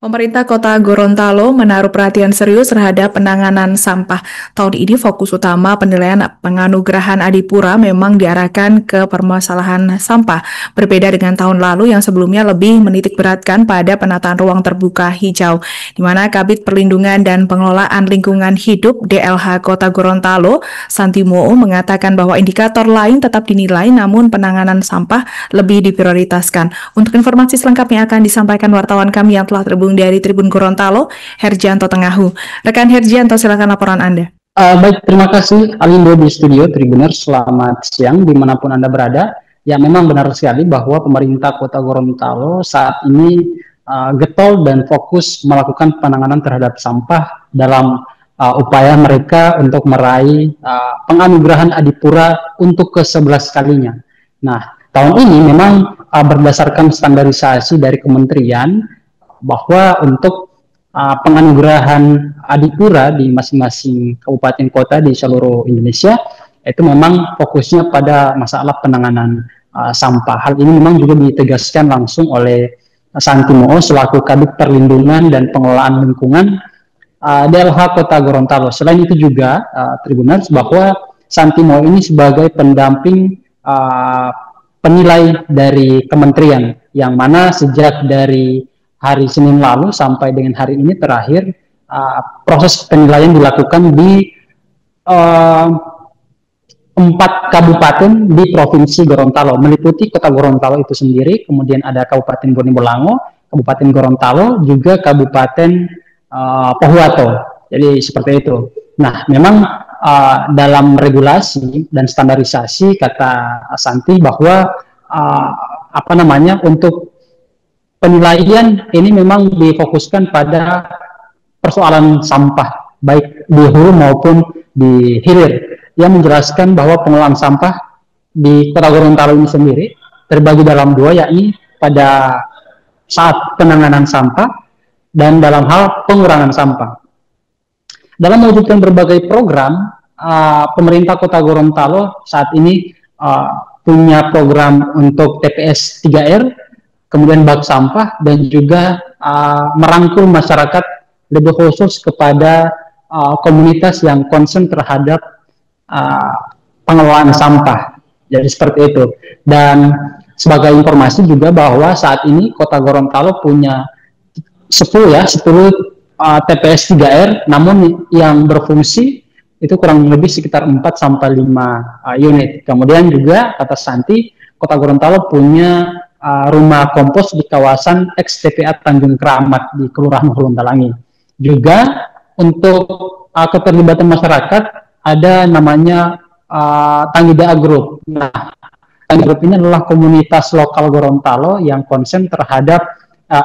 Pemerintah Kota Gorontalo menaruh perhatian serius terhadap penanganan sampah. Tahun ini fokus utama penilaian penganugerahan Adipura memang diarahkan ke permasalahan sampah. Berbeda dengan tahun lalu yang sebelumnya lebih menitik beratkan pada penataan ruang terbuka hijau, di mana Kabid Perlindungan dan Pengelolaan Lingkungan Hidup DLH Kota Gorontalo, Santi Muo, mengatakan bahwa indikator lain tetap dinilai namun penanganan sampah lebih diprioritaskan. Untuk informasi selengkapnya akan disampaikan wartawan kami yang telah terhubung dari Tribun Gorontalo, Herjanto Tengahu. Rekan Herjanto, silakan laporan Anda. Baik, terima kasih Alindo di studio Tribuners. Selamat siang dimanapun Anda berada. Ya, memang benar sekali bahwa pemerintah Kota Gorontalo saat ini getol dan fokus melakukan penanganan terhadap sampah dalam upaya mereka untuk meraih penganugerahan Adipura untuk ke-11 kalinya. Nah, tahun ini memang berdasarkan standarisasi dari kementerian bahwa untuk penganugerahan Adipura di masing-masing kabupaten kota di seluruh Indonesia itu memang fokusnya pada masalah penanganan sampah. Hal ini memang juga ditegaskan langsung oleh Santi Muo selaku Kabid Perlindungan dan Pengelolaan Lingkungan DLH Kota Gorontalo. Selain itu juga Tribuners, bahwa Santi Muo ini sebagai pendamping penilai dari kementerian, yang mana sejak dari hari Senin lalu sampai dengan hari ini terakhir proses penilaian dilakukan di 4 kabupaten di Provinsi Gorontalo, meliputi Kota Gorontalo itu sendiri, kemudian ada Kabupaten Bone Bolango, Kabupaten Gorontalo, juga Kabupaten Pohuwato. Jadi seperti itu. Nah, memang dalam regulasi dan standarisasi, kata Santi, bahwa untuk penilaian ini memang difokuskan pada persoalan sampah, baik di hulu maupun di hilir, yang menjelaskan bahwa pengelolaan sampah di Kota Gorontalo ini sendiri terbagi dalam 2, yakni pada saat penanganan sampah dan dalam hal pengurangan sampah. Dalam mewujudkan berbagai program, pemerintah Kota Gorontalo saat ini punya program untuk TPS 3R, kemudian bak sampah, dan juga merangkul masyarakat lebih khusus kepada komunitas yang concern terhadap pengelolaan sampah. Jadi seperti itu. Dan sebagai informasi juga bahwa saat ini Kota Gorontalo punya 10 TPS 3R, namun yang berfungsi itu kurang lebih sekitar 4-5 unit. Kemudian juga kata Santi, Kota Gorontalo punya rumah kompos di kawasan ex-TPA Tanjung Keramat di Kelurahan Huluntalangi. Juga untuk keterlibatan masyarakat ada namanya Tanggida Group. Nah, Tanggida Group ini adalah komunitas lokal Gorontalo yang konsen terhadap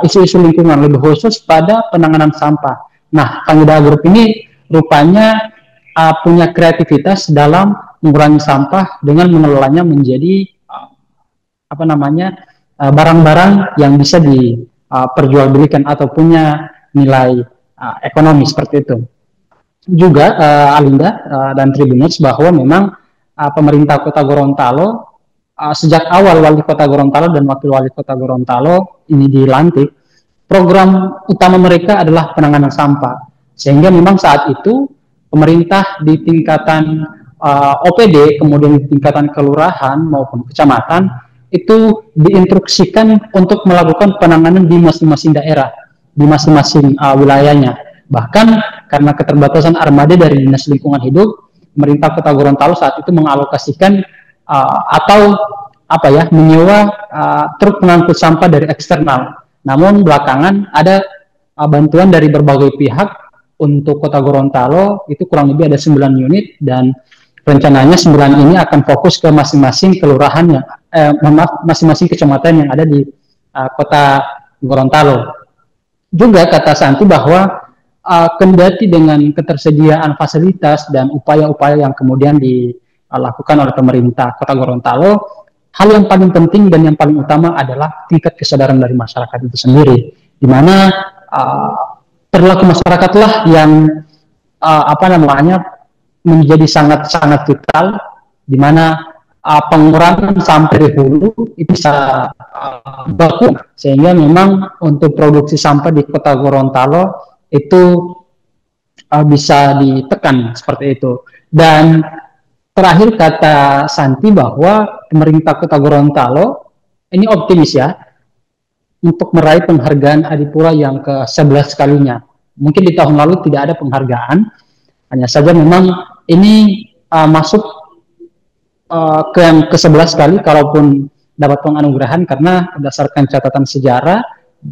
isu-isu lingkungan, lebih khusus pada penanganan sampah. Nah, Tanggida Group ini rupanya punya kreativitas dalam mengurangi sampah dengan mengelolanya menjadi barang-barang yang bisa diperjualbelikan atau punya nilai ekonomi, seperti itu. Juga Alinda dan Tribuners, bahwa memang pemerintah Kota Gorontalo sejak awal Wali Kota Gorontalo dan Wakil Wali Kota Gorontalo ini dilantik, program utama mereka adalah penanganan sampah. Sehingga memang saat itu pemerintah di tingkatan OPD, kemudian di tingkatan kelurahan maupun kecamatan, itu diinstruksikan untuk melakukan penanganan di masing-masing daerah, di masing-masing wilayahnya. Bahkan karena keterbatasan armada dari Dinas Lingkungan Hidup, pemerintah Kota Gorontalo saat itu mengalokasikan menyewa truk pengangkut sampah dari eksternal. Namun belakangan ada bantuan dari berbagai pihak untuk Kota Gorontalo, itu kurang lebih ada 9 unit, dan rencananya 9 ini akan fokus ke masing-masing kelurahan masing-masing kecamatan yang ada di Kota Gorontalo. Juga kata Santi bahwa kendati dengan ketersediaan fasilitas dan upaya-upaya yang kemudian dilakukan oleh pemerintah Kota Gorontalo, hal yang paling penting dan yang paling utama adalah tingkat kesadaran dari masyarakat itu sendiri, di mana perilaku masyarakatlah yang menjadi sangat-sangat vital, di mana pengurangan sampai di hulu itu bisa berkurang, sehingga memang untuk produksi sampah di Kota Gorontalo itu bisa ditekan seperti itu. Dan terakhir kata Santi bahwa pemerintah Kota Gorontalo ini optimis ya untuk meraih penghargaan Adipura yang ke-11 kalinya. Mungkin di tahun lalu tidak ada penghargaan, hanya saja memang ini masuk ke yang ke-11 kali kalaupun dapat penganugerahan, karena berdasarkan catatan sejarah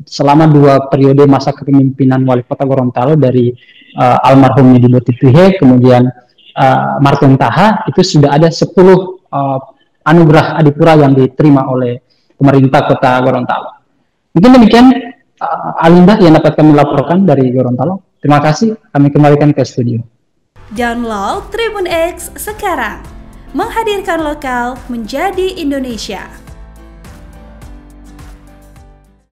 selama 2 periode masa kepemimpinan Wali Kota Gorontalo dari almarhum Yedi Tituhe, kemudian Martin Taha, itu sudah ada 10 anugerah Adipura yang diterima oleh pemerintah Kota Gorontalo. Mungkin demikian Alinda yang dapat kami laporkan dari Gorontalo. Terima kasih, kami kembalikan ke studio. Download Tribun X sekarang, menghadirkan lokal menjadi Indonesia.